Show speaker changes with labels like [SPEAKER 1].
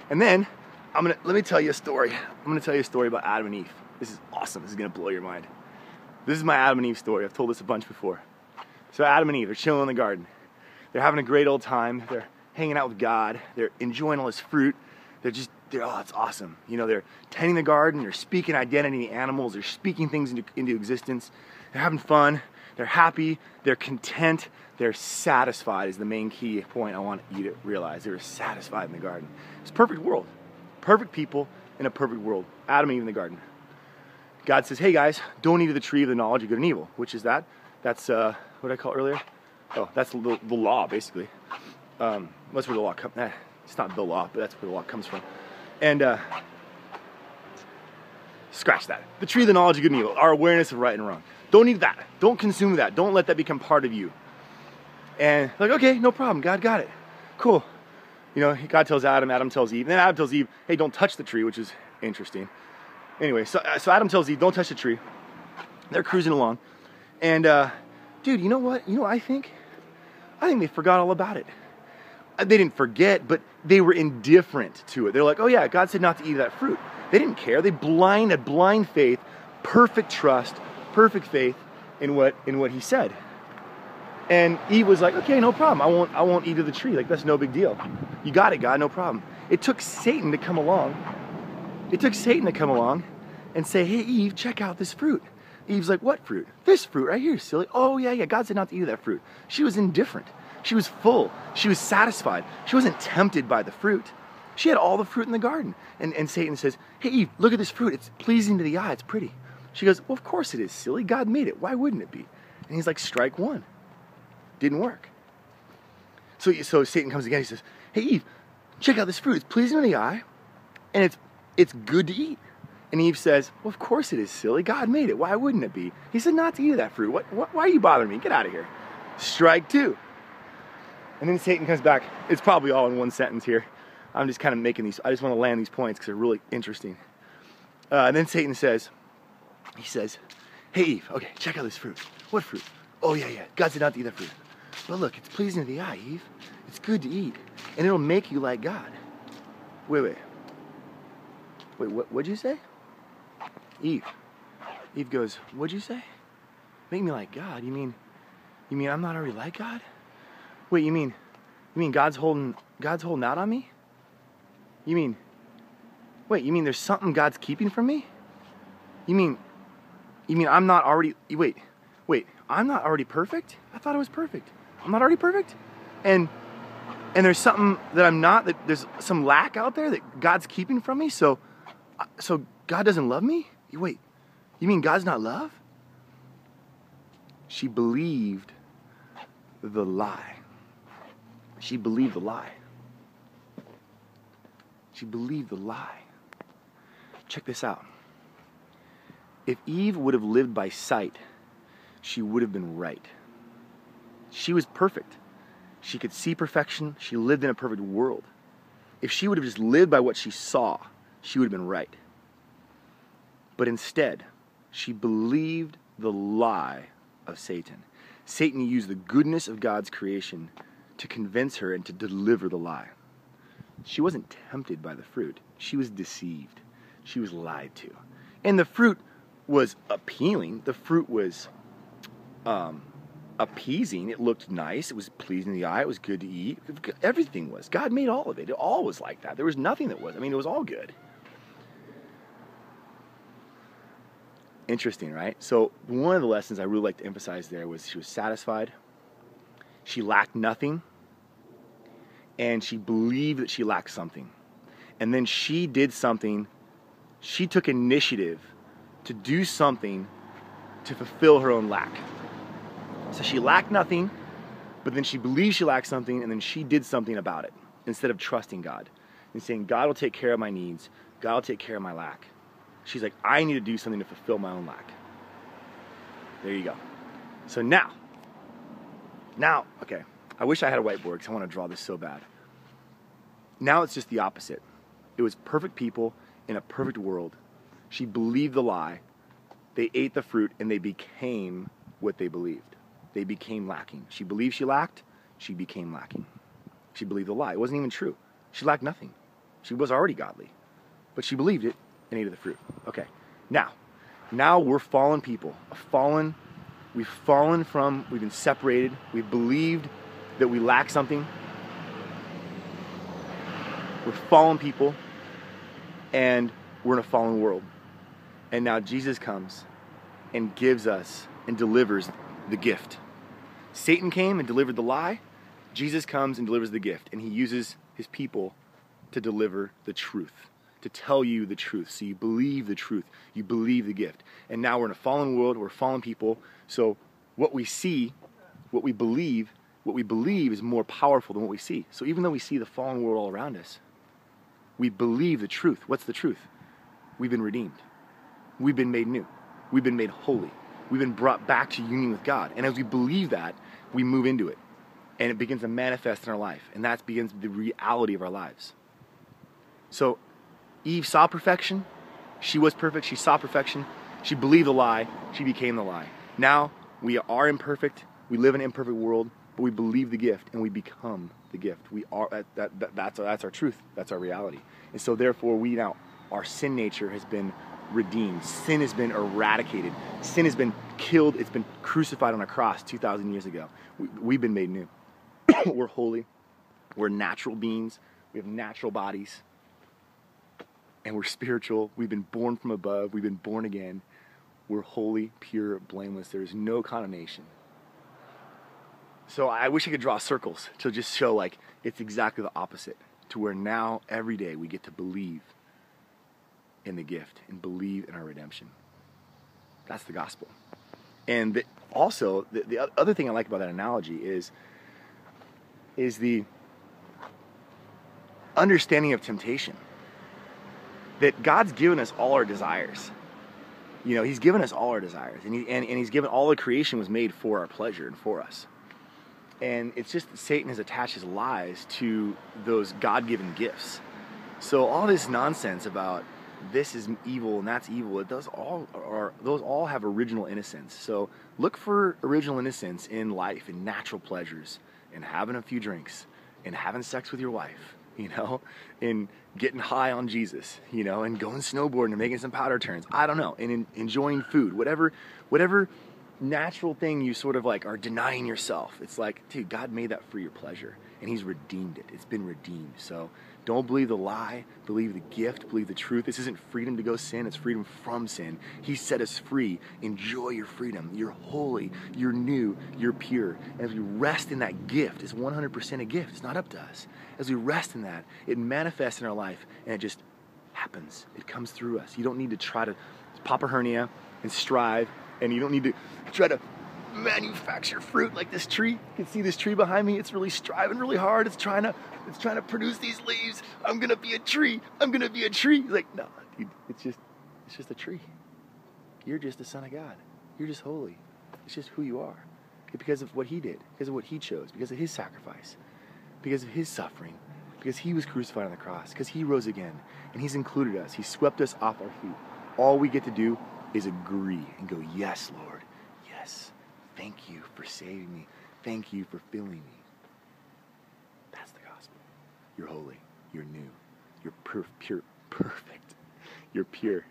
[SPEAKER 1] And then, let me tell you a story. I'm gonna tell you a story about Adam and Eve. This is awesome, this is gonna blow your mind. This is my Adam and Eve story. I've told this a bunch before. So Adam and Eve, they're chilling in the garden. They're having a great old time. They're hanging out with God. They're enjoying all this fruit. Oh, it's awesome. You know, they're tending the garden. They're speaking identity to animals. They're speaking things into existence. They're having fun. They're happy. They're content. They're satisfied is the main key point I want you to realize. They were satisfied in the garden. It's a perfect world. Perfect people in a perfect world. Adam and Eve in the garden. God says, hey guys, don't eat of the tree of the knowledge of good and evil. Which is that? That's, what did I call it earlier? Oh, that's the law, basically. That's where the law comes. It's not the law, but that's where the law comes from. And scratch that. The tree of the knowledge of good and evil, our awareness of right and wrong. Don't eat that. Don't consume that. Don't let that become part of you. And like, okay, no problem. God got it. Cool. You know, God tells Adam, Adam tells Eve. And then Adam tells Eve, hey, don't touch the tree, which is interesting. Anyway, so Adam tells Eve, don't touch the tree. They're cruising along. And, dude, you know what? You know what I think? I think they forgot all about it. They didn't forget, but they were indifferent to it. They're like, oh yeah, God said not to eat of that fruit. They didn't care. They had blind faith, perfect trust, perfect faith in what he said. And Eve was like, okay, no problem. I won't eat of the tree. Like, that's no big deal. You got it, God, no problem. It took Satan to come along. And say, hey, Eve, check out this fruit. Eve's like, what fruit? This fruit right here, silly. Oh, yeah, God said not to eat of that fruit. She was indifferent. She was full. She was satisfied. She wasn't tempted by the fruit. She had all the fruit in the garden. And Satan says, hey, Eve, look at this fruit. It's pleasing to the eye. It's pretty. She goes, well, of course it is, silly. God made it. Why wouldn't it be? And he's like, strike one. Didn't work. So Satan comes again. He says, hey, Eve, check out this fruit. It's pleasing to the eye, and it's good to eat. And Eve says, well, of course it is, silly. God made it. Why wouldn't it be? He said not to eat of that fruit. Why are you bothering me? Get out of here. Strike two. And then Satan comes back. It's probably all in one sentence here. I'm just kind of making these. I just want to land these points because they're really interesting. And then Satan says, hey, Eve, okay, check out this fruit. What fruit? Oh, yeah. God said not to eat that fruit. But look, it's pleasing to the eye, Eve. It's good to eat. And it'll make you like God. Wait, what'd you say? Eve goes, what'd you say? Make me like God? You mean I'm not already like God? Wait, you mean God's holding out on me? You mean there's something God's keeping from me? You mean I'm not already, wait, I'm not already perfect? I thought I was perfect. I'm not already perfect? And there's something that I'm not, that there's some lack out there that God's keeping from me, so God doesn't love me? Wait, you mean God's not love? She believed the lie. She believed the lie. Check this out. If Eve would have lived by sight, she would have been right. She was perfect. She could see perfection. She lived in a perfect world. If she would have just lived by what she saw, she would have been right. But instead, she believed the lie of Satan. Satan used the goodness of God's creation to convince her and to deliver the lie. She wasn't tempted by the fruit. She was deceived. She was lied to. And the fruit was appealing. The fruit was appeasing. It looked nice. It was pleasing to the eye. It was good to eat. Everything was. God made all of it. It all was like that. There was nothing that was. I mean, it was all good. Interesting, right? So one of the lessons I really like to emphasize there was she was satisfied. She lacked nothing. And she believed that she lacked something. And then she did something. She took initiative to do something to fulfill her own lack. So she lacked nothing, but then she believed she lacked something, and then she did something about it instead of trusting God and saying, God will take care of my needs. God will take care of my lack. She's like, I need to do something to fulfill my own lack. There you go. So now, okay, I wish I had a whiteboard because I want to draw this so bad. Now it's just the opposite. It was perfect people in a perfect world. She believed the lie. They ate the fruit and they became what they believed. They became lacking. She believed she lacked. She became lacking. She believed the lie. It wasn't even true. She lacked nothing. She was already godly, but she believed it and ate of the fruit. Okay, now we're fallen people. We've been separated. We've believed that we lack something. We're fallen people, and we're in a fallen world. And now Jesus comes and gives us and delivers the gift. Satan came and delivered the lie. Jesus comes and delivers the gift, and he uses his people to deliver the truth, to tell you the truth. So you believe the truth, you believe the gift. And now we're in a fallen world, we're fallen people, so what we see, what we believe is more powerful than what we see. So even though we see the fallen world all around us, we believe the truth. What's the truth? We've been redeemed. We've been made new. We've been made holy. We've been brought back to union with God. And as we believe that, we move into it. And it begins to manifest in our life. And that begins the reality of our lives. So Eve saw perfection. She was perfect. She saw perfection. She believed the lie. She became the lie. Now we are imperfect. We live in an imperfect world. But we believe the gift and we become the gift. We are that's our truth. That's our reality. And so therefore our sin nature has been redeemed. Sin has been eradicated. Sin has been killed. It's been crucified on a cross 2,000 years ago. We've been made new. We're holy. We're natural beings. We have natural bodies. And we're spiritual. We've been born from above. We've been born again. We're holy, pure, blameless. There is no condemnation. So I wish I could draw circles to just show like it's exactly the opposite, to where now every day we get to believe in the gift and believe in our redemption. That's the gospel. And also the other thing I like about that analogy is the understanding of temptation. That God's given us all our desires. You know, he's given us all our desires. And he's given all the creation was made for our pleasure and for us. And it's just that Satan has attached his lies to those God-given gifts. So all this nonsense about this is evil and that's evil, those all have original innocence. So look for original innocence in life, in natural pleasures, in having a few drinks, in having sex with your wife, you know, in getting high on Jesus, you know, and going snowboarding and making some powder turns. I don't know, and in enjoying food, whatever natural thing you sort of like are denying yourself. It's like, dude, God made that for your pleasure, and he's redeemed it. It's been redeemed. So don't believe the lie, believe the gift, believe the truth. This isn't freedom to go sin, it's freedom from sin. He set us free. Enjoy your freedom. You're holy, you're new, you're pure. And as we rest in that gift, it's 100% a gift. It's not up to us. As we rest in that, it manifests in our life, and it just happens. It comes through us. You don't need to try to pop a hernia and strive, and you don't need to try to manufacture fruit like this tree. You can see this tree behind me. It's really striving really hard. It's trying to produce these leaves. I'm gonna be a tree. I'm gonna be a tree. Like, no, dude, it's just a tree. You're just the Son of God. You're just holy. It's just who you are. Because of what he did, because of what he chose, because of his sacrifice, because of his suffering, because he was crucified on the cross, because he rose again, and he's included us. He swept us off our feet. All we get to do is agree and go, yes, Lord, yes. Thank you for saving me. Thank you for filling me. That's the gospel. You're holy. You're new. You're pure, perfect. You're pure.